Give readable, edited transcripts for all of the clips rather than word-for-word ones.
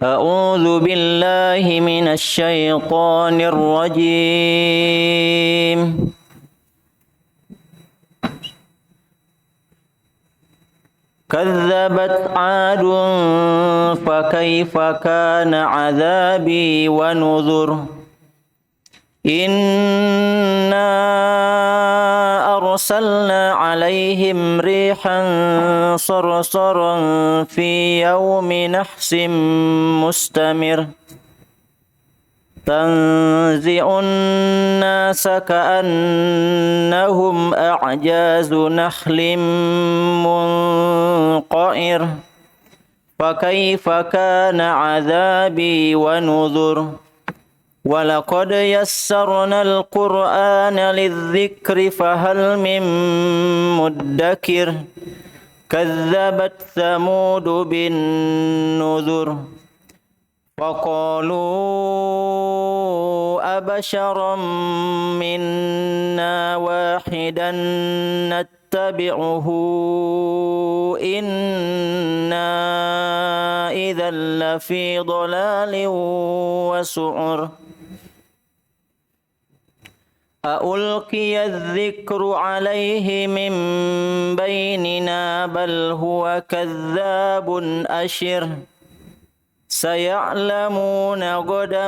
أعوذ بالله من الشيطان الرجيم. كذبت عاد فكيف كان عذابي ونذر. إنا أرسلنا عليهم ريحا صرصرا في يوم نحس مستمر تنزع الناس كأنهم أعجاز نخل منقعر فكيف كان عذابي ونذر. ولقد يسرنا القرآن للذكر فهل من مدكر. كذبت ثمود بالنذر فقالوا أبشرا منا واحدا نتبعه إنا إذا لفي ضلال وسعر. أألقي الذكر عليه من بيننا بل هو كذاب أشر. سيعلمون غدا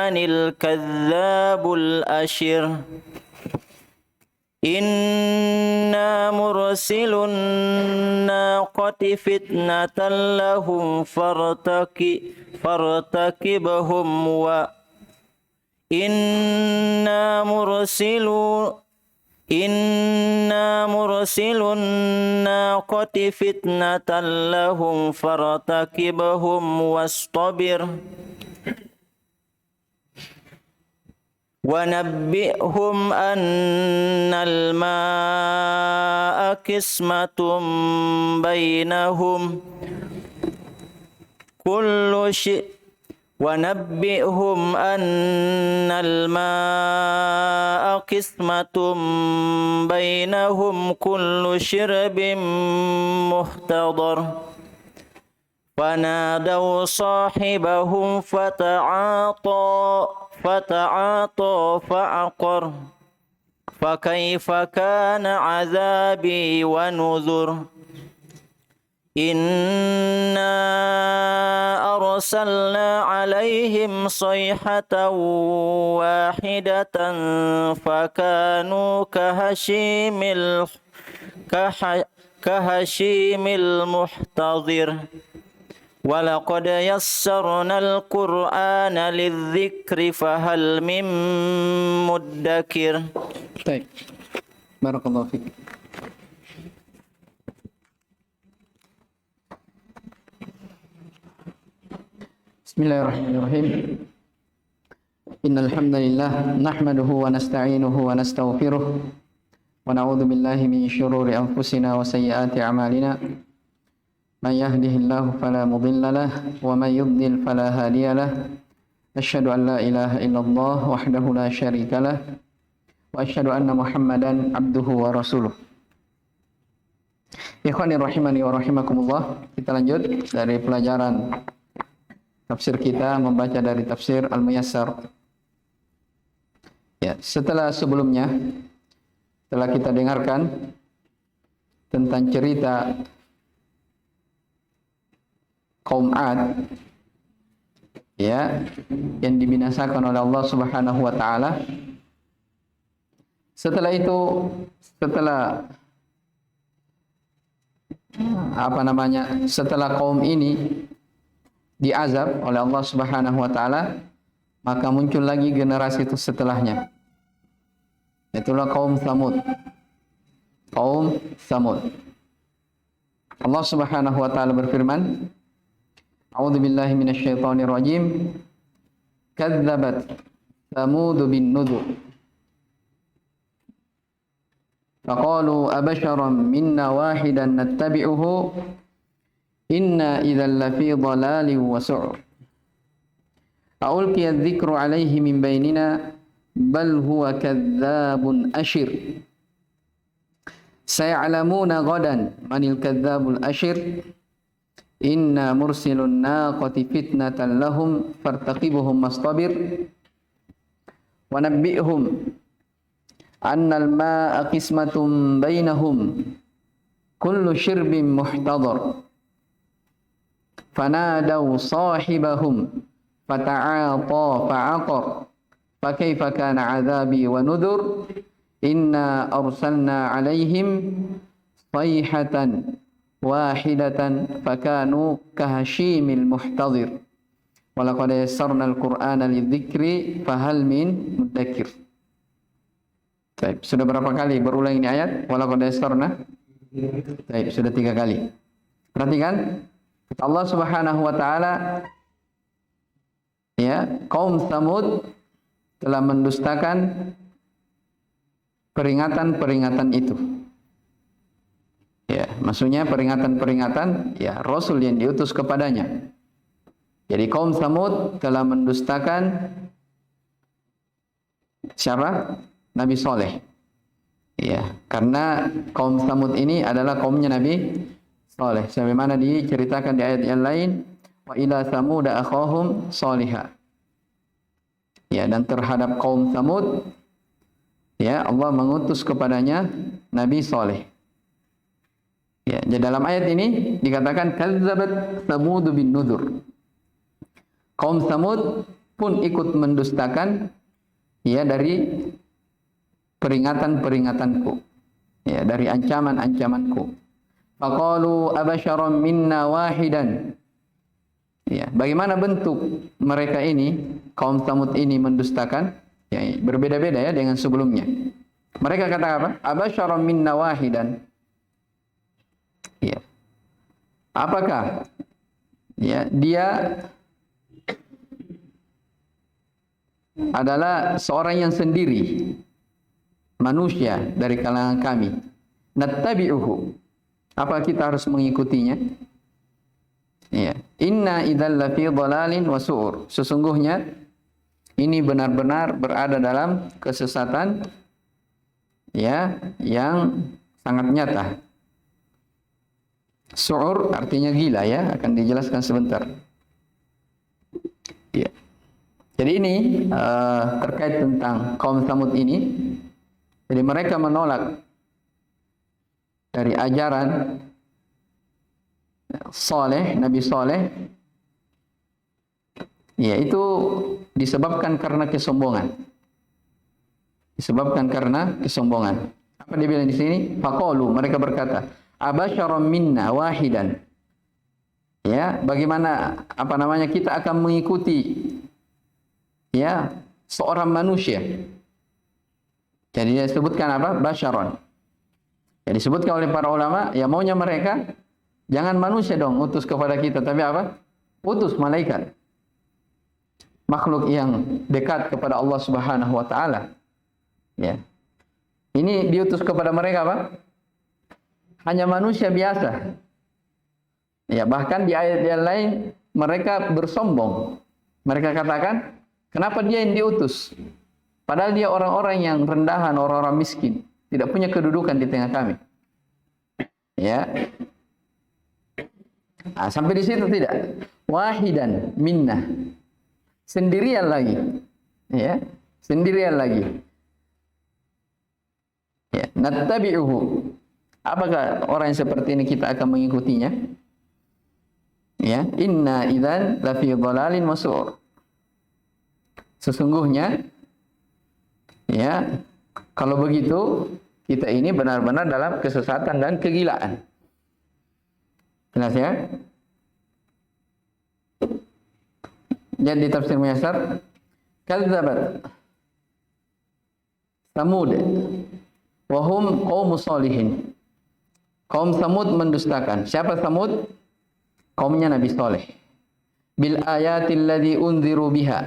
من الكذاب الأشر. إنا مرسل الناقة فتنة لهم فارتكبهم إنا مرسل الناقة فتنة لهم فارتكبهم واصطبر. ونبئهم أن الماء قسمة بينهم كل شرب محتضر. فنادوا صاحبهم فتعاطى فعقر فكيف كان عذابي ونذر. إنا أرسلنا عليهم صيحة واحدة فكانوا كهشيم المحتضر. ولقد يسرنا القرآن للذكر فهل من مدكر. طيب بارك الله فيك. Bismillahirrahmanirrahim. Innal hamdalillah nahmaduhu wa nasta'inuhu wa nastaghfiruh wa na'udzu billahi min shururi anfusina wa sayyiati a'malina. Man yahdihillahu fala mudilla lahu wa man yudlil fala hadiya lahu. Asyhadu an la ilaha illallah wahdahu la syarika lahu wa asyhadu anna Muhammadan abduhu wa rasuluh. Ikhwani rahimani wa rahimakumullah. Kita lanjut dari pelajaran tafsir kita, membaca dari tafsir Al-Muyassar. Ya, sebelumnya telah kita dengarkan tentang cerita kaum Ad ya, yang dibinasakan oleh Allah Subhanahu wa taala. Setelah kaum ini diazab oleh Allah Subhanahu wa taala, maka muncul lagi generasi itu setelahnya. Itulah kaum Tsamud. Allah Subhanahu wa taala berfirman, A'udzu billahi minasyaitonir rajim. Kadzabat Tsamud bin nuzur. Faqalu abasharan minna wahidan nattabi'uhu inna idzal lafi dhalalin wa su'ur. A'ulqiya adh-dhikru 'alaihi min bainina bal huwa kadzdzabun asyir. Saya'lamuna ghadan manil kadzdzabul ashir. Inna mursilun naqati fitnatan lahum fartaqibuhum mastabir. Wa nabbi'hum annal ma'a qismatun bainahum kullu shirbin muhtadar. Fanadaw sahibahum fata'ata fa'aqar. Fakaifa kana 'adzabi wa nudhur. Inna arsalna 'alaihim sayhatan wahidatan fakanu kahashimil muhtadhir. Walaqad yassarna al-Qur'ana lidzikri fahal min mudzakir. Baik, sudah berapa kali berulang ini ayat? Walaqad yassarna. Baik, sudah 3 kali. Perhatikan Allah Subhanahu wa taala, ya, kaum Tsamud telah mendustakan peringatan-peringatan itu. Ya, maksudnya peringatan-peringatan ya Rasul yang diutus kepadanya. Jadi kaum Tsamud telah mendustakan siapa? Nabi Saleh. Ya, karena kaum Tsamud ini adalah kaumnya Nabi Saleh. Sebagaimana diceritakan di ayat yang lain, wa ila Tsamud akhahum Salihah. Ya, dan terhadap kaum Tsamud ya Allah mengutus kepadanya Nabi Saleh. Ya, jadi dalam ayat ini dikatakan kazzabat Tsamud bin nuzur. Kaum Tsamud pun ikut mendustakan ya dari peringatan-peringatanku. Ya, dari ancaman-ancamanku. Faqalu abasyaram minna wahidan. Ya, bagaimana bentuk mereka ini, kaum Tsamud ini mendustakan? Ya, berbeda-beda ya dengan sebelumnya. Mereka kata apa? Abasyaram minna wahidan. Ya. Apakah ya dia adalah seorang yang sendiri, manusia dari kalangan kami. Nattabi'uhu. Apa kita harus mengikutinya? Ya. Inna idzal lafi dhalalin wa su'ur. Sesungguhnya ini benar-benar berada dalam kesesatan ya yang sangat nyata. Su'ur artinya gila ya, akan dijelaskan sebentar. Ya. Jadi ini terkait tentang kaum Tsamud ini. Jadi mereka menolak dari ajaran Saleh, Nabi Saleh. Ya, itu disebabkan karena kesombongan. Disebabkan karena kesombongan. Apa dia bilang di sini? Faqalu, mereka berkata, abasyaram minna wahidan. Ya, bagaimana kita akan mengikuti ya seorang manusia. Jadi dia sebutkan apa? Basyaron. Ya, disebutkan oleh para ulama, ya maunya mereka jangan manusia dong utus kepada kita, tapi apa? Utus malaikat. Makhluk yang dekat kepada Allah Subhanahu wa taala. Ya. Ini diutus kepada mereka apa? Hanya manusia biasa. Ya, bahkan di ayat yang lain mereka bersombong. Mereka katakan, kenapa dia yang diutus? Padahal dia orang-orang yang rendahan, orang-orang miskin, tidak punya kedudukan di tengah kami. Ya. Nah, sampai di situ tidak. Wahidan minna. Sendirian lagi. Ya, sendirian lagi. Ya, nattabi'uhu. Apakah orang yang seperti ini kita akan mengikutinya? Ya, inna idzan lafi dhalalin wa su'ur. Sesungguhnya ya, kalau begitu kita ini benar-benar dalam kesesatan dan kegilaan. Jelas ya? Jadi tafsir Muyassar, kazzabat Tsamud wa hum qaumus shalihin. Kaum Tsamud mendustakan. Siapa Tsamud? Kaumnya Nabi Saleh. Bil ayatil ladzi unziru biha.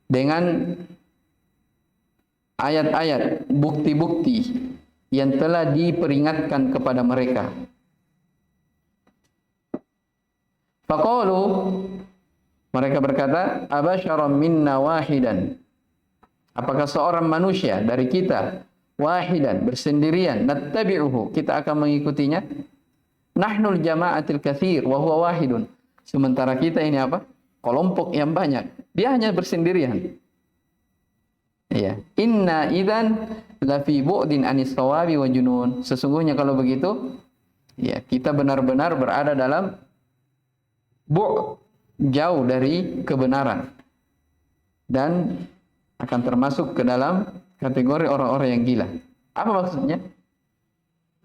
Dengan ayat-ayat, bukti-bukti yang telah diperingatkan kepada mereka. Faqalu, mereka berkata, abasyaram minna wahidan. Apakah seorang manusia dari kita wahidan, bersendirian, nattabi'uhu, kita akan mengikutinya. Nahnul jama'atil katsir wa huwa wahidun. Sementara kita ini apa? Kelompok yang banyak. Dia hanya bersendirian. Ya, inna idzan la fi bu'din anis shawabi wa junun. Sesungguhnya kalau begitu, ya, kita benar-benar berada dalam jauh dari kebenaran dan akan termasuk ke dalam kategori orang-orang yang gila. Apa maksudnya?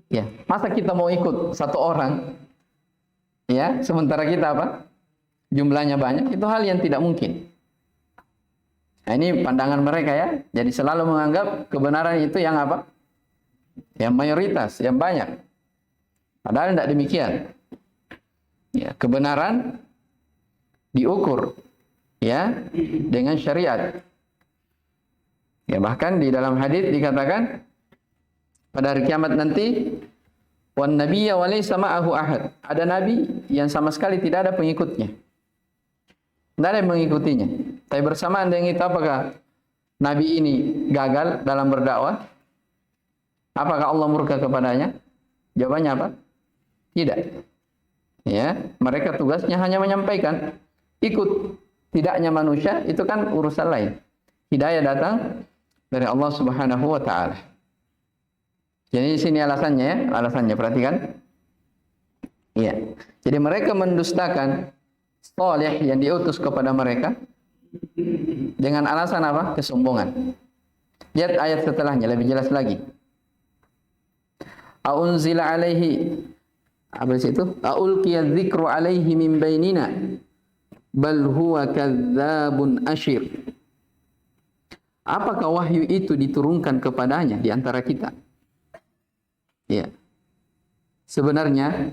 Ya, masa kita mau ikut satu orang, ya, sementara kita apa? Jumlahnya banyak, itu hal yang tidak mungkin. Nah, ini pandangan mereka ya. Jadi selalu menganggap kebenaran itu yang apa? Yang mayoritas, yang banyak. Padahal tidak demikian. Ya, kebenaran diukur ya dengan syariat. Ya, bahkan di dalam hadis dikatakan pada hari kiamat nanti, wan nabiyya wa laysa ma'ahu ahad. Ada nabi yang sama sekali tidak ada pengikutnya. Tidak ada yang mengikutinya. Tapi bersamaan dengan itu, apakah nabi ini gagal dalam berdakwah? Apakah Allah murka kepadanya? Jawabannya apa? Tidak. Ya, mereka tugasnya hanya menyampaikan. Ikut tidaknya manusia itu kan urusan lain. Hidayah datang dari Allah Subhanahu wa taala. Jadi di sini alasannya ya, alasannya perhatikan. Iya. Jadi mereka mendustakan Saleh yang diutus kepada mereka dengan alasan apa? Kesombongan. Lihat ayat setelahnya lebih jelas lagi. Aunzila alaihi, apa itu? Aulqiya dzikru alaihi min bainina bal huwa kadzdzabun asyir. Apakah wahyu itu diturunkan kepadanya di antara kita? Ya. Sebenarnya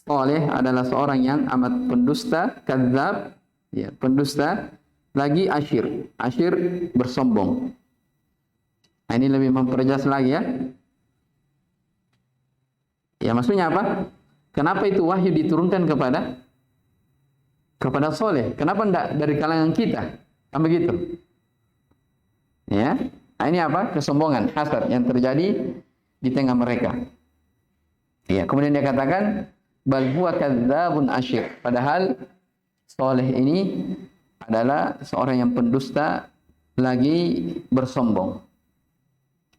Saleh adalah seorang yang amat pendusta, kadzdzab, ya, pendusta, lagi asyir. Asyir bersombong. Nah, ini lebih memperjelas lagi ya. Ya, maksudnya apa? Kenapa itu wahyu diturunkan kepada Saleh? Kenapa tidak dari kalangan kita? Kan begitu. Ya. Nah, ini apa? Kesombongan, hasad yang terjadi di tengah mereka. Ya, kemudian dia katakan bal huwa kadzdzabun asyir. Padahal Saleh ini adalah seorang yang pendusta lagi bersombong.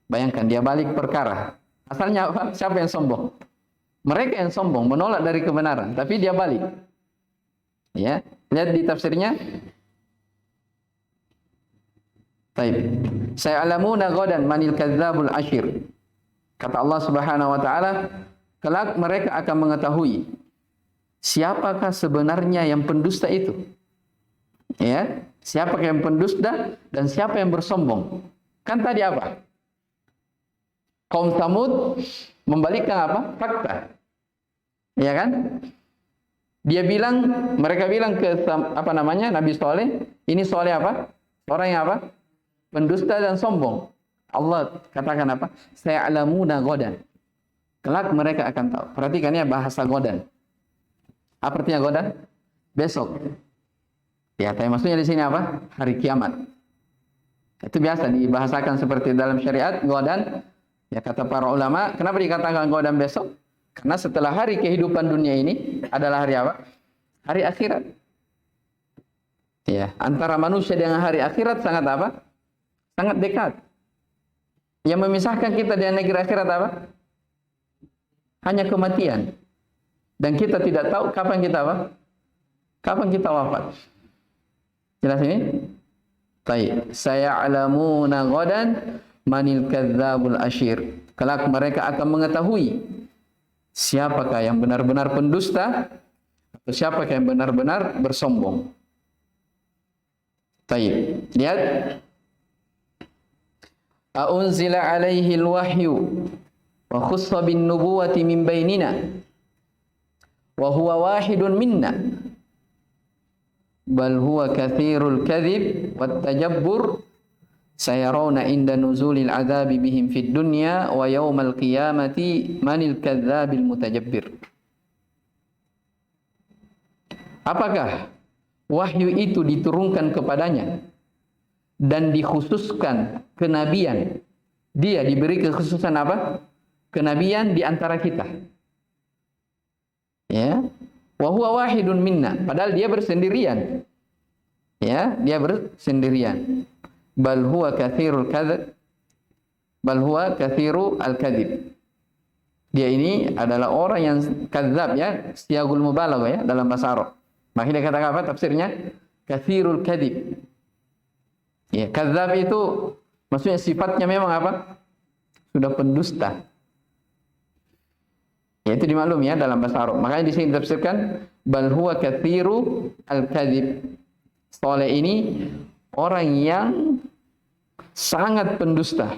Bayangkan dia balik perkara. Asalnya apa? Siapa yang sombong? Mereka yang sombong, menolak dari kebenaran, tapi dia balik. Ya, lihat di tafsirnya. Baik. Saya'lamuna ghadan manil kadzdzabul asyir. Kata Allah Subhanahu wa taala, kelak mereka akan mengetahui siapakah sebenarnya yang pendusta itu. Ya, siapakah yang pendusta dan siapa yang bersombong. Kan tadi apa? Kaum Tsamud membalikkan apa? Fakta. Ya kan? Mereka bilang ke apa namanya? Nabi Saleh, ini Saleh apa? Orang yang apa? Pendusta dan sombong. Allah katakan apa? Saya'lamuna ghadan. Kelak mereka akan tahu. Perhatikan ya bahasa ghadan. Apa artinya ghadan? Besok. Ya, tapi maksudnya di sini apa? Hari kiamat. Itu biasa dibahasakan seperti dalam syariat ghadan. Ya, kata para ulama, kenapa dikatakan ghadan besok? Karena setelah hari kehidupan dunia ini adalah hari apa? Hari akhirat. Ya, antara manusia dengan hari akhirat sangat apa? Sangat dekat. Yang memisahkan kita dengan negeri akhirat apa? Hanya kematian. Dan kita tidak tahu kapan kita apa? Kapan kita wafat. Jelas ini? Baik. Saya'lamuna ghadan manil kadzdzabul asyir. Kelak mereka akan mengetahui siapakah yang benar-benar pendusta atau siapakah yang benar-benar bersombong. Baik. Lihat. A'unzila alaihi al-wahyu wa khussa bin nubuwati min bainina wa huwa wahidun minna bal huwa katsirul kadzib wat tajabbur sayarawna inda nuzulil adzabi bihim fid dunya wa yaumal qiyamati manil kadzabil mutajabbir. Apakah wahyu itu diturunkan kepadanya dan dikhususkan kenabian dia diberi kekhususan apa? Kenabian di antara kita. Ya. Wa huwa wahidun minna, padahal dia bersendirian. Ya, dia bersendirian. Bal huwa katsirul kadzib. Bal huwa katsiru al-kadzib. Dia ini adalah orang yang kadzab, ya, siagul mubalaghah, ya, dalam bahasa Arab. Makanya dia katakan apa tafsirnya? Katsirul kadzib. Ya, kadzab itu maksudnya sifatnya memang apa? Sudah pendusta. Ya, itu dimaklumi, ya, dalam bahasa Arab. Makanya di sini ditafsirkan bal huwa katsiru al-kadzib. Saleh ini orang yang sangat pendusta.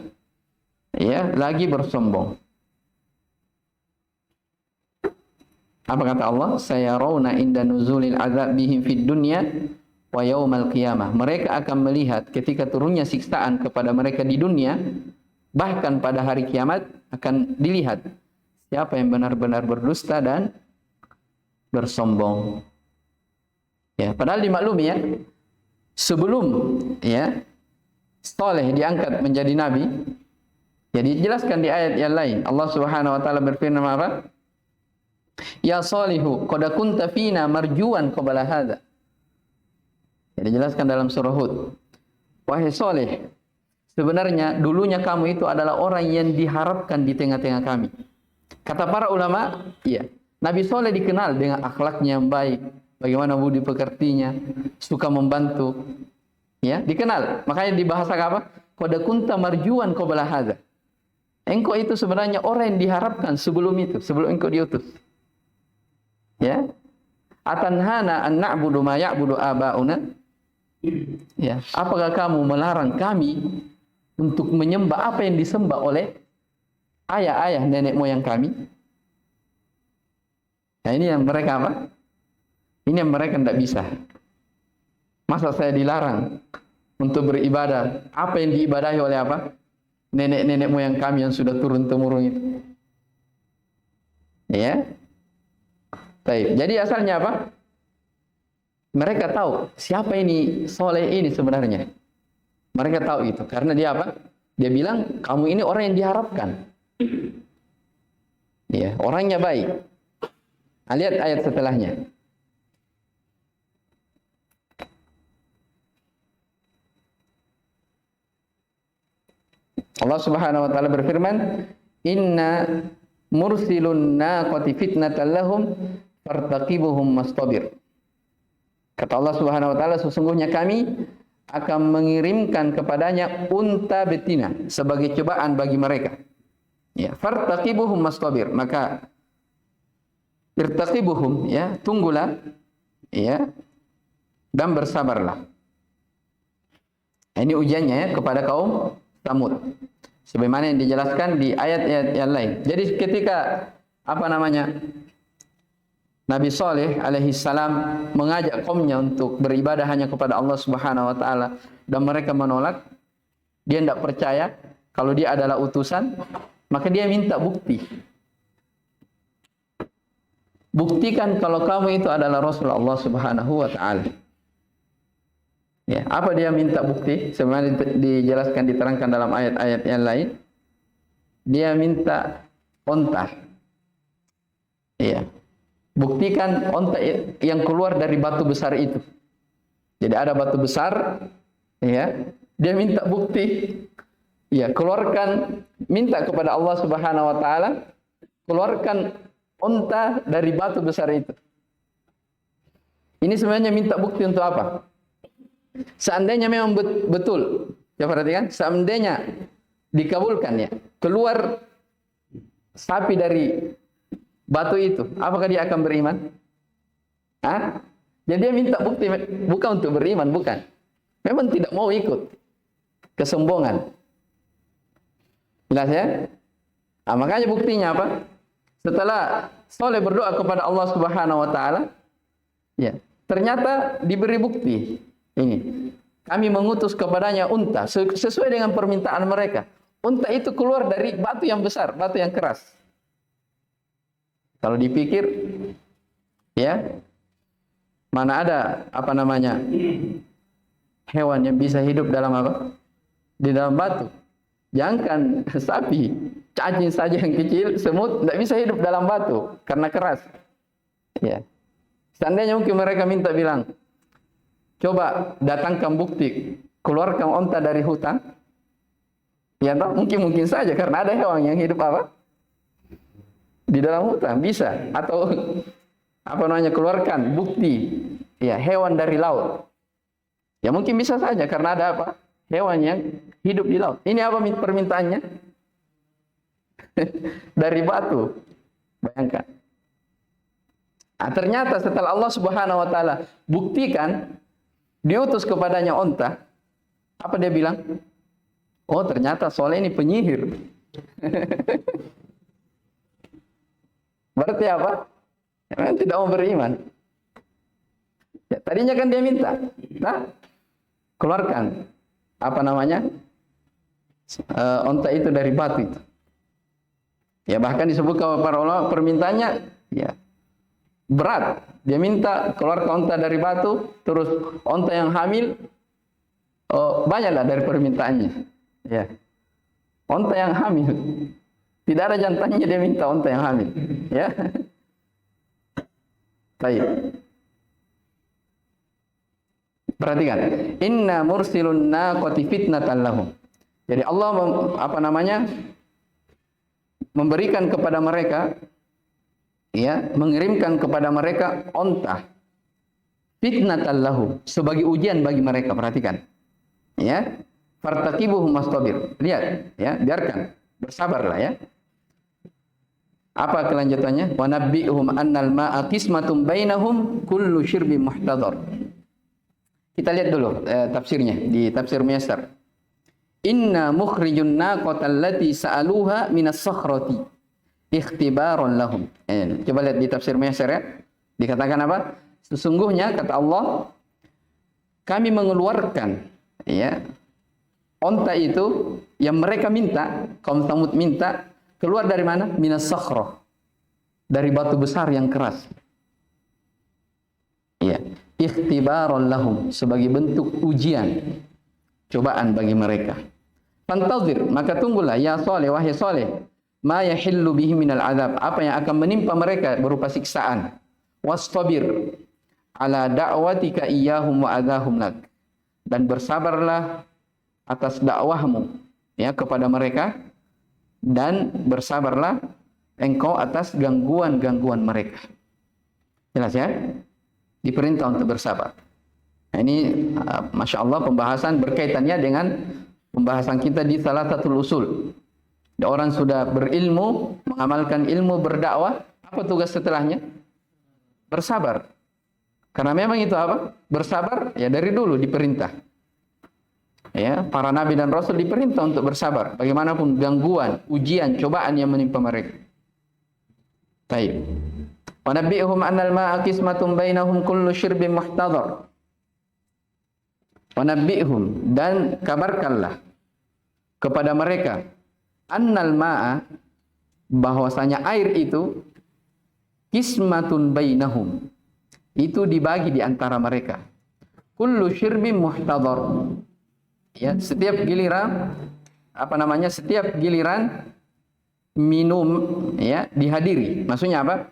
Ya, lagi bersombong. Apa kata Allah? Sayarawna inda nuzulil azab bihim fid dunya wa yaumal qiyamah. Mereka akan melihat ketika turunnya siksaan kepada mereka di dunia, bahkan pada hari kiamat akan dilihat siapa yang benar-benar berdusta dan bersombong. Ya, padahal dimaklumi, ya, sebelum, ya, Saleh diangkat menjadi nabi, ya, dijelaskan di ayat yang lain. Allah Subhanahu wa taala berfirman apa? Ya Salihu, qad kunta fina marjuan qabla hadza. Ya, dijelaskan dalam surah Hud. Wahai Saleh, sebenarnya dulunya kamu itu adalah orang yang diharapkan di tengah-tengah kami. Kata para ulama, iya, Nabi Saleh dikenal dengan akhlaknya yang baik, bagaimana budi pekertinya, suka membantu. Ya, dikenal. Makanya dibahasa apa? Qad kunta marjuan qabla hadza. Engkau itu sebenarnya orang yang diharapkan sebelum itu, sebelum engkau diutus. Ya, atanhana an na'budu ma ya'budu abauna. Ya, apakah kamu melarang kami untuk menyembah apa yang disembah oleh ayah-ayah nenek moyang kami? Nah, ini yang mereka apa? Ini yang mereka tidak bisa. Masa saya dilarang untuk beribadah apa yang diibadahi oleh apa? Nenek-nenek moyang kami yang sudah turun-temurun itu. Ya. Baik, jadi asalnya apa? Mereka tahu siapa ini Saleh ini sebenarnya. Mereka tahu itu karena dia apa? Dia bilang kamu ini orang yang diharapkan. Ya, orangnya baik. Nah, lihat ayat setelahnya. Allah Subhanahu wa taala berfirman, "Inna mursilun naqati fitnatan lahum fartaqibuhum mastabir." Kata Allah Subhanahu wa taala, sesungguhnya kami akan mengirimkan kepadanya unta betina sebagai cobaan bagi mereka. Ya, fartaqibuhum mastabir. Maka irtaqibuhum, ya, tunggulah, ya, dan bersabarlah. Nah, ini ujiannya, ya, kepada kaum Samud. Sebagaimana yang dijelaskan di ayat-ayat yang lain. Jadi ketika apa namanya? Nabi Saleh alaihi salam mengajak kaumnya untuk beribadah hanya kepada Allah Subhanahu wa taala dan mereka menolak, dia tidak percaya kalau dia adalah utusan, maka dia minta bukti. Buktikan kalau kamu itu adalah Rasul Allah Subhanahu wa taala. Ya, apa dia minta bukti? Sebagaimana dijelaskan, diterangkan dalam ayat-ayat yang lain. Dia minta onta. Iya. Buktikan onta yang keluar dari batu besar itu. Jadi ada batu besar, ya. Dia minta bukti. Ya, keluarkan, minta kepada Allah Subhanahu wa taala, keluarkan onta dari batu besar itu. Ini sebenarnya minta bukti untuk apa? Seandainya memang betul, ya perhatikan, seandainya dikabulkan, ya, keluar sapi dari batu itu, apakah dia akan beriman? Hah? Jadi dia minta bukti bukan untuk beriman, bukan. Memang tidak mau ikut. Kesombongan. Jelas, ya? Nah, makanya buktinya apa? Setelah Saleh berdoa kepada Allah Subhanahu wa taala, ya, ternyata diberi bukti. Ini, kami mengutus kepadanya unta sesuai dengan permintaan mereka. Unta itu keluar dari batu yang besar, batu yang keras. Kalau dipikir, ya, mana ada apa namanya hewan yang bisa hidup dalam apa? Di dalam batu. Jangankan sapi, cacing saja yang kecil, semut tidak bisa hidup dalam batu karena keras. Ya. Seandainya mungkin mereka minta bilang, coba datangkan bukti, keluarkan onta dari hutan. Ya toh, mungkin saja karena ada hewan yang hidup apa? Di dalam hutan bisa, atau apa namanya, keluarkan bukti ya hewan dari laut. Ya mungkin bisa saja karena ada apa? Hewan yang hidup di laut. Ini apa permintaannya? Dari batu. Bayangkan. Nah, ternyata setelah Allah Subhanahu wa taala buktikan, diutus kepadanya onta, apa dia bilang? Oh, ternyata Soleh ini penyihir. Berarti apa? Memang tidak mau beriman. Ya, tadinya kan dia minta, nah, keluarkan apa namanya, onta itu dari batu itu. Ya bahkan disebut para ulama permintaannya ya berat. Dia minta keluarkan onta dari batu, terus onta yang hamil, banyaklah dari permintaannya. Ya, onta yang hamil, tidak ada jantannya, dia minta onta yang hamil. Ya, baik. Perhatikan, inna mursilun naqati fitnatan lahum. Jadi Allah apa namanya, memberikan kepada mereka, ya, mengirimkan kepada mereka onta fitnatan lahum, sebagai ujian bagi mereka. Perhatikan, ya, fartaqibuhum mastabir. Lihat, ya, biarkan, bersabarlah, ya. Apa kelanjutannya? Wa nabbi'hum annal ma'a qismatun bainahum kullu syirbin muhtadhar. Kita lihat dulu tafsirnya di tafsir Muyassar. Inna mukhrijun naqata allati sa'aluha minas sakhrati ikhtibaran lahum. Coba lihat di tafsir Muyassar, ya. Dikatakan apa? Sesungguhnya kata Allah, kami mengeluarkan, ya, onta itu yang mereka minta, kaum Tsamud minta, keluar dari mana? Minas sakhrah, dari batu besar yang keras. Ya, ikhtibaran lahum, sebagai bentuk ujian, cobaan bagi mereka. Fantazir, maka tunggulah ya Saleh, wahai Saleh, ma yahillu bihi minal azab, apa yang akan menimpa mereka berupa siksaan. Wastabir ala da'watika iyyahum wa adahum lak, dan bersabarlah atas dakwahmu, ya, kepada mereka, dan bersabarlah engkau atas gangguan-gangguan mereka. Jelas, ya? Diperintah untuk bersabar. Nah, ini Masya Allah pembahasan berkaitannya dengan pembahasan kita di salah satu usul. Orang sudah berilmu, mengamalkan ilmu, berdakwah, apa tugas setelahnya? Bersabar. Karena memang itu apa? Bersabar, ya, dari dulu diperintah. Ya, para nabi dan rasul diperintah untuk bersabar bagaimanapun gangguan, ujian, cobaan yang menimpa mereka. Baik. Wa nabbi'hum annal ma'a qismatun bainahum kullu syirbin muhtadhar. Wa nabbi'hum, dan kabarkanlah kepada mereka, annal ma'a, bahwasanya air itu, qismatun bainahum, itu dibagi di antara mereka. Kullu syirbin muhtadhar. Ya, setiap giliran apa namanya? Setiap giliran minum, ya, dihadiri. Maksudnya apa?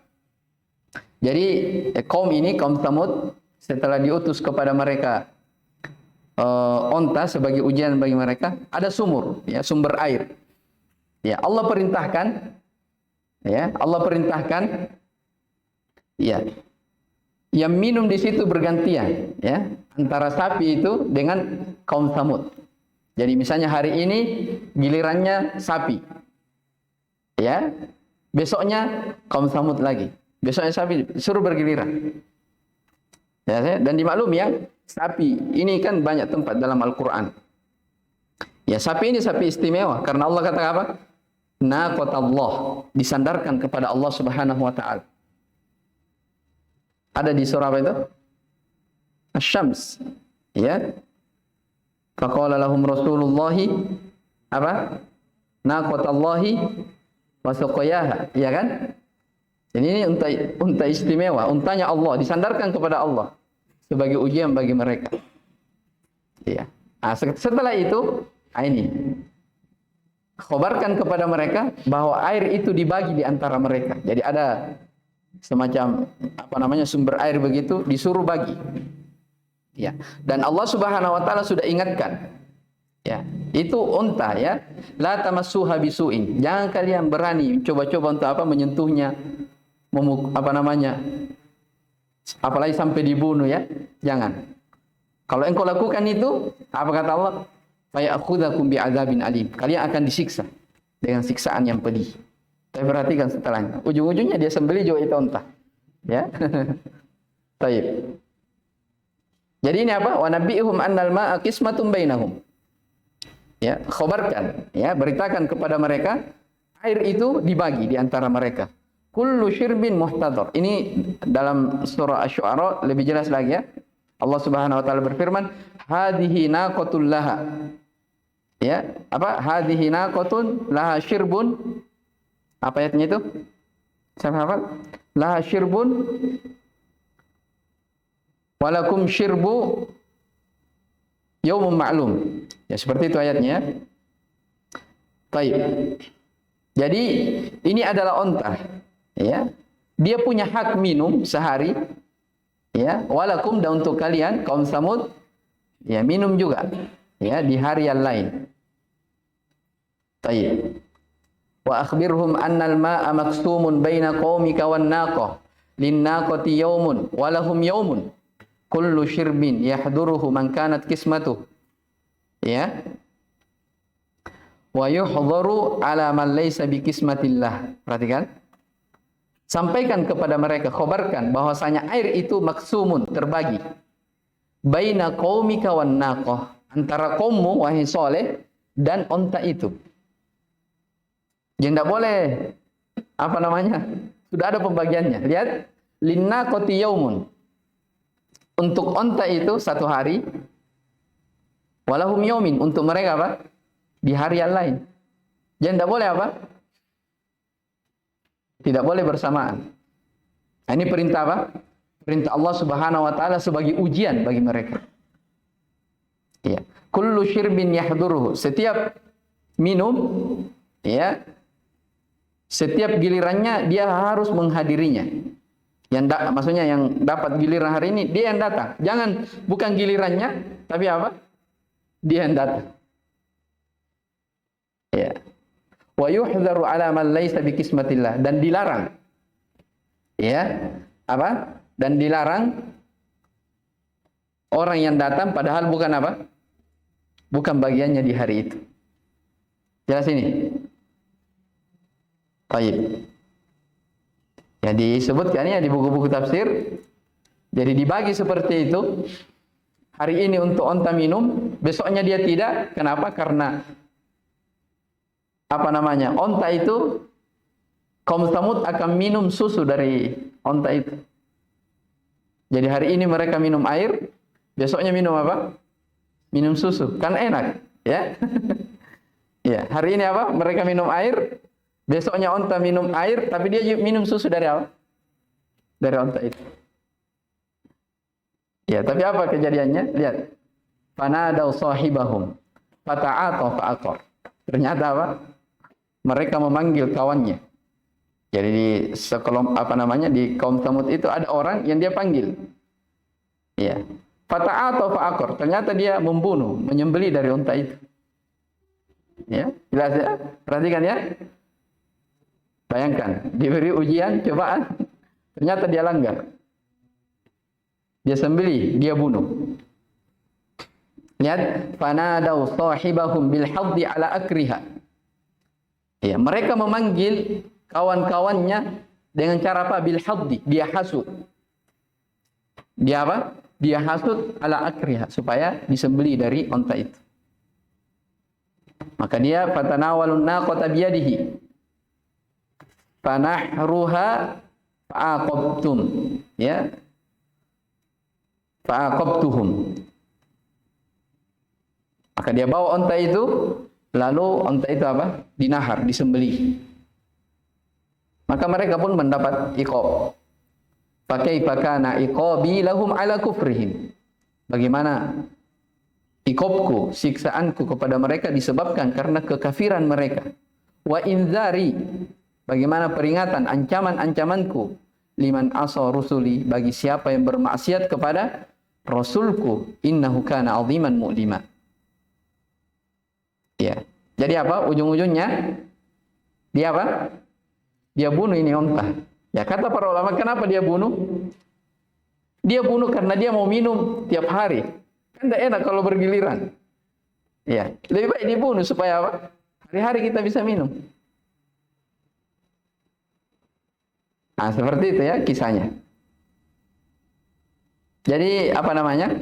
Jadi kaum ini, kaum Tsamud, setelah diutus kepada mereka onta sebagai ujian bagi mereka, ada sumur, ya, sumber air. Ya, Allah perintahkan, ya, Allah perintahkan, ya, yang minum di situ bergantian, ya, antara sapi itu dengan kaum Tsamud. Jadi misalnya hari ini gilirannya sapi, ya, besoknya kaum Tsamud lagi. Besoknya sapi, suruh bergiliran. Ya, dan dimaklumi, ya, sapi ini kan banyak tempat dalam Al-Quran. Ya, sapi ini sapi istimewa karena Allah kata apa? Naqatallah, disandarkan kepada Allah Subhanahu wa taala. Ada di surah apa itu? Asy-Syams, ya. Faqala lahum Rasulullahi apa? Naqatallahi wa suqayaha, ya kan? Jadi ini unta istimewa, untanya Allah, disandarkan kepada Allah sebagai ujian bagi mereka. Ya. Nah, setelah itu, ini Khobarkan kepada mereka bahwa air itu dibagi di antara mereka. Jadi ada semacam sumber air begitu, disuruh bagi. Ya. Dan Allah Subhanahu wa taala sudah ingatkan. Ya, itu unta ya. La tamassuha bisu'in. Jangan kalian berani coba-coba untuk menyentuhnya, apalagi sampai dibunuh ya. Jangan. Kalau engkau lakukan itu, apa kata Allah? Faya'khudzakum bi'adzabin alim. Kalian akan disiksa dengan siksaan yang pedih. Tapi perhatikan setelahnya. Ujung-ujungnya dia sembelih juga itu unta. Ya. Baik. Jadi ini apa? Wa nabi'hum annal ma'a qismatun bainahum. Ya, khabarkan, ya, beritakan kepada mereka air itu dibagi di antara mereka. Kullu syirbin muhtadar. Ini dalam surah Asy-Syu'ara lebih jelas lagi ya. Allah Subhanahu wa taala berfirman, hadhihi naqatul laha. Ya, hadhihi naqatun laha syirbun. Apa ayatnya itu? Siapa hafal? Laha syirbun walakum syirbu yaumun ma'lum. Ya, seperti itu ayatnya. Baik. Jadi ini adalah unta, ya. Dia punya hak minum sehari, ya. Walakum, dan untuk kalian kaum Samud, ya, minum juga, ya, di hari yang lain. Baik. Wa akhbirhum annal ma'a maqsumun baina qaumika wan naqah lin-naqati yaumun wa lahum yaumun kullu syirbin yahduruhu man kanat qismatuh. Ya. Wa yuhdharu ala man laysa bi qismatillah. Perhatikan. Sampaikan kepada mereka, khabarkan bahwasanya air itu maksumun, terbagi. Baina qaumika wan naqah, antara kaummu wahai Saleh dan unta itu. Jadi tidak boleh sudah ada pembagiannya. Lihat, linnaqati yaumun. Untuk unta itu satu hari. Walahum yaumin, untuk mereka apa? Di hari yang lain. Jadi tidak boleh tidak boleh bersamaan. Nah, ini perintah apa? Perintah Allah Subhanahu wa taala sebagai ujian bagi mereka. Ya. Kullu syirbin yahduruhu. Setiap minum, ya, setiap gilirannya dia harus menghadirinya. Maksudnya yang dapat giliran hari ini dia yang datang. Jangan, bukan gilirannya, tapi apa? Dia yang datang. Ya. Wa yuhdharu ala man laysa bi qismatillah, dan dilarang. Ya. Dan dilarang orang yang datang padahal bukan bukan bagiannya di hari itu. Jelas ini? Baik. Ya, disebutkan ya di buku-buku tafsir. Jadi dibagi seperti itu. Hari ini untuk unta minum, besoknya dia tidak. Kenapa? Karena unta itu, kaum Tsamud akan minum susu dari unta itu. Jadi hari ini mereka minum air, besoknya minum apa? Minum susu. Kan enak, ya? Ya, hari ini mereka minum air, besoknya unta minum air, tapi dia minum susu dari apa? Dari unta itu. Ya, tapi apa kejadiannya? Lihat. Fanadaw sahibahum fata'ata fa'aqar. Ternyata mereka memanggil kawannya. Jadi di di kaum Tsamud itu ada orang yang dia panggil. Ya. Fata'ata fa'aqar. Ternyata dia membunuh, menyembelih dari unta itu. Ya, jelas ya? Perhatikan ya. Bayangkan, diberi ujian, cobaan, ternyata dia langgar. Dia sembelih, dia bunuh. Lihat, fanadaw sahibahum bil haddi ala akriha. Ya, mereka memanggil kawan-kawannya dengan cara apa? Bil haddi, dia hasut. Dia Dia hasut ala akriha, supaya disembelih dari unta itu. Maka dia fatanawalun naqata biyadihi fanahruha fa'aqabtum, ya, fa'aqabtuhum. Maka dia bawa unta itu, lalu unta itu dinahar, disembelih. Maka mereka pun mendapat iqab. Fakaifa kana iqabi lahum ala kufrihim. Bagaimana ikopku, siksaanku kepada mereka disebabkan karena kekafiran mereka. Wa inzari, bagaimana peringatan, ancaman-ancamanku, liman asa rusuli, bagi siapa yang bermaksiat kepada Rasulku, innahu kana aziman mu'lima. Ya. Jadi apa? Ujung-ujungnya dia apa? Dia bunuh ini onta. Ya, kata para ulama, kenapa dia bunuh? Dia bunuh karena dia mau minum tiap hari. Kan tidak enak kalau bergiliran. Ya, lebih baik dibunuh supaya apa? Hari-hari kita bisa minum. Nah, seperti itu ya kisahnya. Jadi apa namanya?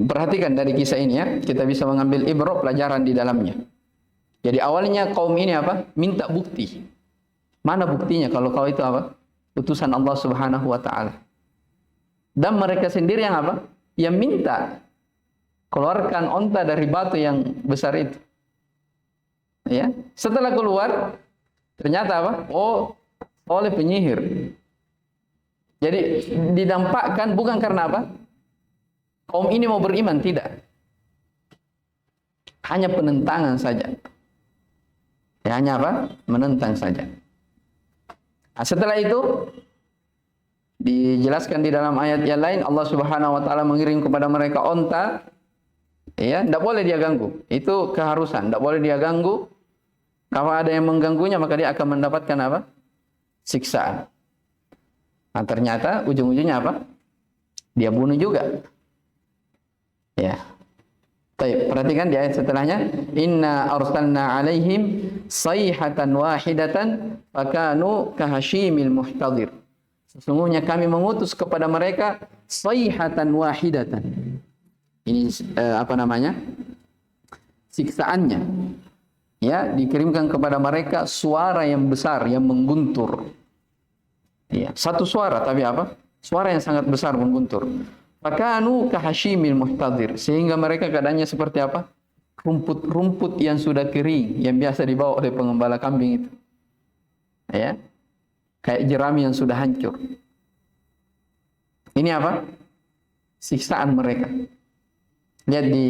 Perhatikan dari kisah ini ya, kita bisa mengambil ibrah pelajaran di dalamnya. Jadi awalnya kaum ini apa? Minta bukti. Mana buktinya kalau kau itu apa? Utusan Allah Subhanahu wa taala. Dan mereka sendiri yang apa? Yang minta keluarkan onta dari batu yang besar itu. Ya, setelah keluar ternyata apa? Oh, oleh penyihir. Jadi didampakkan bukan karena apa? Kaum ini mau beriman, tidak. Hanya penentangan saja. Ya, hanya apa? Menentang saja. Nah, setelah itu dijelaskan di dalam ayat yang lain, Allah Subhanahu wa taala mengirim kepada mereka onta. Ya, tidak boleh dia ganggu. Itu keharusan, tidak boleh dia ganggu. Kalau ada yang mengganggunya, maka dia akan mendapatkan apa? Siksaan. Nah, ternyata ujung-ujungnya apa? Dia bunuh juga. Ya. Baik, perhatikan di ayat setelahnya, inna arsalna alaihim sayhatan wahidatan fakanu kahashimil muhtadir. Sesungguhnya kami mengutus kepada mereka sayhatan wahidatan. Ini apa namanya? Siksaannya. Ya, dikirimkan kepada mereka suara yang besar yang mengguntur. Ya, satu suara tapi apa? Suara yang sangat besar mengguntur. Fakanu kahashimil muhtadir, sehingga mereka keadaannya seperti apa? Rumput-rumput yang sudah kering yang biasa dibawa oleh pengembala kambing itu. Ya. Kayak jerami yang sudah hancur. Ini apa? Siksaan mereka. Lihat di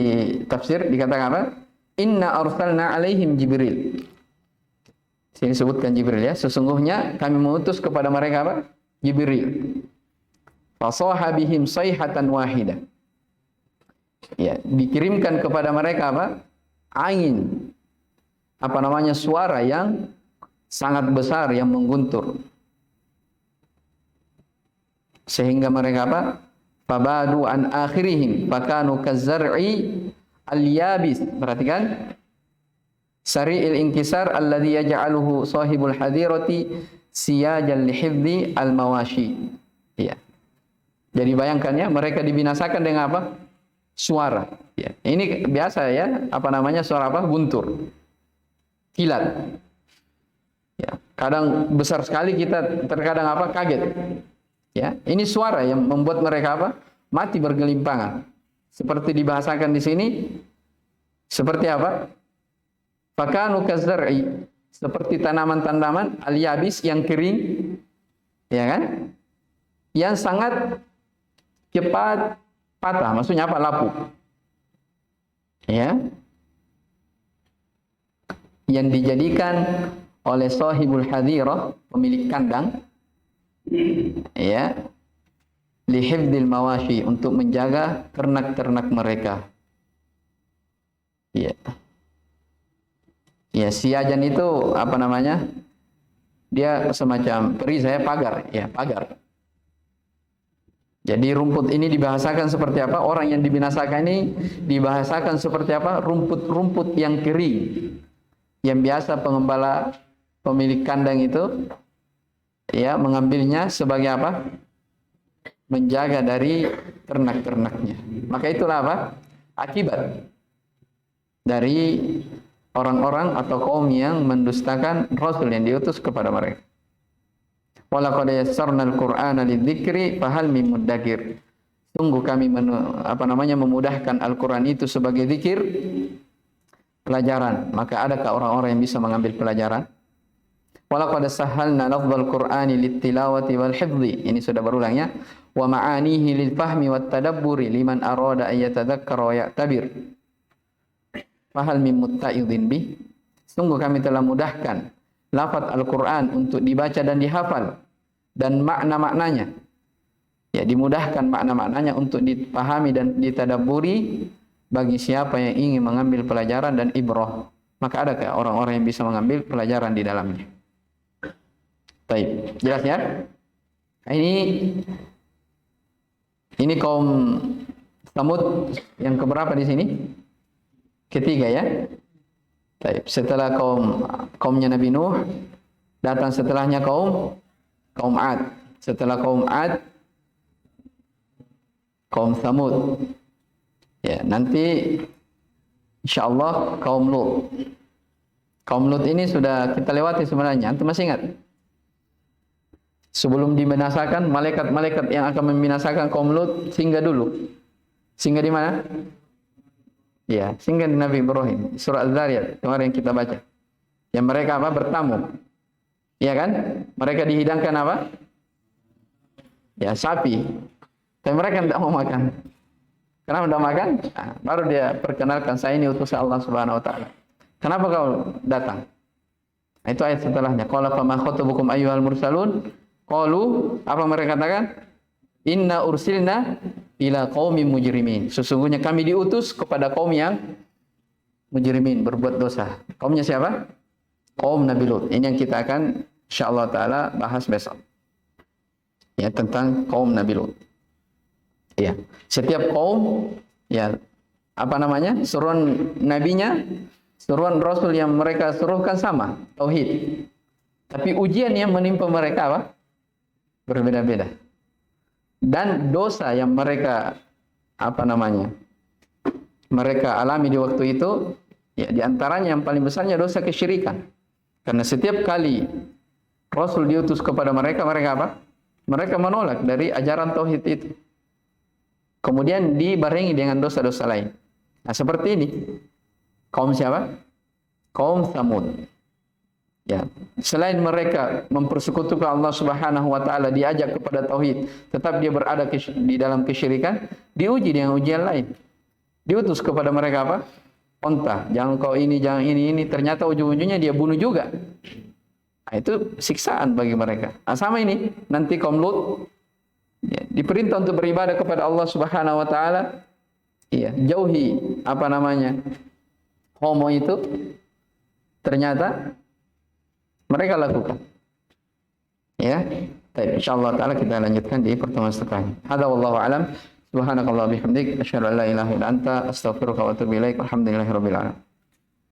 tafsir dikatakan apa? Inna arsalna alaihim Jibril. Sini sebutkan Jibril ya. Sesungguhnya kami mengutus kepada mereka apa? Jibril. Fasaha bihim sayhatan wahidah. Ya, dikirimkan kepada mereka apa? Angin. Apa namanya? Suara yang sangat besar yang mengguntur. Sehingga mereka apa? Fabadu an akhirihim fakanu kazzar'i al-yabis. Perhatikan. Sari'il inkisar alladhi yaj'aluhu sahibul hadirati siyajan lihifdhi al-mawashi. Ya. Jadi bayangkan ya, mereka dibinasakan dengan apa? Suara. Ya. Ini biasa ya, apa namanya? Suara apa? Guntur. Kilat. Ya. Kadang besar sekali kita terkadang apa? Kaget. Ya, ini suara yang membuat mereka apa? Mati bergelimpangan. Seperti dibahasakan di sini, seperti apa? Fakanu kazzar'i, seperti tanaman-tanaman al-yabis yang kering, ya kan? Yang sangat cepat patah, maksudnya apa? Lapuk. Ya. Yang dijadikan oleh sahibul hadirah, pemilik kandang, ya, lihifdil mawashi, untuk menjaga ternak-ternak mereka. Ya. Ya, siajan itu apa namanya? Dia semacam perisai pagar, ya, pagar. Jadi rumput ini dibahasakan seperti apa? Orang yang dibinasakan ini dibahasakan seperti apa? Rumput-rumput yang kering. Yang biasa pengembala, pemilik kandang itu ya mengambilnya sebagai apa? Menjaga dari ternak-ternaknya. Maka itulah apa? Akibat dari orang-orang atau kaum yang mendustakan Rasul yang diutus kepada mereka. Walaqad yassarnal Qur'ana lidzikri fahal mim muddakir. Sungguh kami memudahkan Al-Qur'an itu sebagai zikir, pelajaran. Maka adakah orang-orang yang bisa mengambil pelajaran? Walaqad sahhalna lafdzal Qur'ani lit-tilawati wal hifdzi. Ini sudah berulang ya. Wa ma'anihi lil fahmi wat tadabburi liman arada ay yatadzakkara wa ya'tabir. Fahal min mutta'idhin bih. Sungguh kami telah mudahkan lafaz Al-Qur'an untuk dibaca dan dihafal dan makna-maknanya. Ya, dimudahkan makna-maknanya untuk dipahami dan ditadabburi bagi siapa yang ingin mengambil pelajaran dan ibrah. Maka adakah orang-orang yang bisa mengambil pelajaran di dalamnya? Baik, jelas ya? Ini kaum Tsamud yang keberapa di sini? Ketiga ya. Baik, setelah kaumnya Nabi Nuh, datang setelahnya kaum Ad. Setelah kaum Ad, kaum Tsamud. Ya, nanti insyaallah kaum Lut. Kaum Lut ini sudah kita lewati sebenarnya. Antum masih ingat? Sebelum dibinasakan, malaikat-malaikat yang akan membinasakan kaum Lut singgah dulu. Singgah di mana? Ya, singgah di Nabi Ibrahim. Surah Al-Dzariyat kemarin kita baca. Yang mereka apa? Bertamu. Iya kan? Mereka dihidangkan apa? Ya, sapi. Tapi mereka tidak mau makan. Kenapa tidak makan? Nah, baru dia perkenalkan, saya ini utusan Allah Subhanahu wa taala. Kenapa kau datang? Nah, itu ayat setelahnya. Qala fama khatabukum ayyuhal mursalun? Qalu, apa mereka katakan? Inna ursilna ila qaumin mujrimin. Sesungguhnya kami diutus kepada kaum yang mujrimin, berbuat dosa. Kaumnya siapa? Kaum Nabi Lut. Ini yang kita akan insyaallah taala bahas besok. Ya, tentang kaum Nabi Lut. Ya, setiap kaum ya apa namanya? Seruan nabinya, seruan rasul yang mereka serukan sama, tauhid. Tapi ujian yang menimpa mereka apa? Berbeda-beda. Dan dosa yang mereka apa namanya? Mereka alami di waktu itu, ya di antaranya yang paling besarnya dosa kesyirikan. Karena setiap kali Rasul diutus kepada mereka, mereka apa? Mereka menolak dari ajaran tauhid itu. Kemudian dibarengi dengan dosa-dosa lain. Nah, seperti ini. Kaum siapa? Kaum Tsamud. Ya, selain mereka mempersekutukan Allah Subhanahu wa taala, diajak kepada tauhid, tetap dia berada di dalam kesyirikan, diuji dengan ujian lain. Diutus kepada mereka apa? Onta, jangan kau ini, jangan ini, ternyata ujung-ujungnya dia bunuh juga. Nah, itu siksaan bagi mereka. Nah, sama ini, nanti kaum Lut ya, diperintah untuk beribadah kepada Allah Subhanahu wa taala. Iya, jauhi apa namanya? Homo itu. Ternyata mereka lakukan. Ya. Baik, insyaallah taala kita lanjutkan di pertemuan setelahnya. Hadza wallahu alam. Subhanakallah bihamdik asyhadu an la ilaha illa anta astaghfiruka wa atubu ilaik. Alhamdulillahirabbil alamin.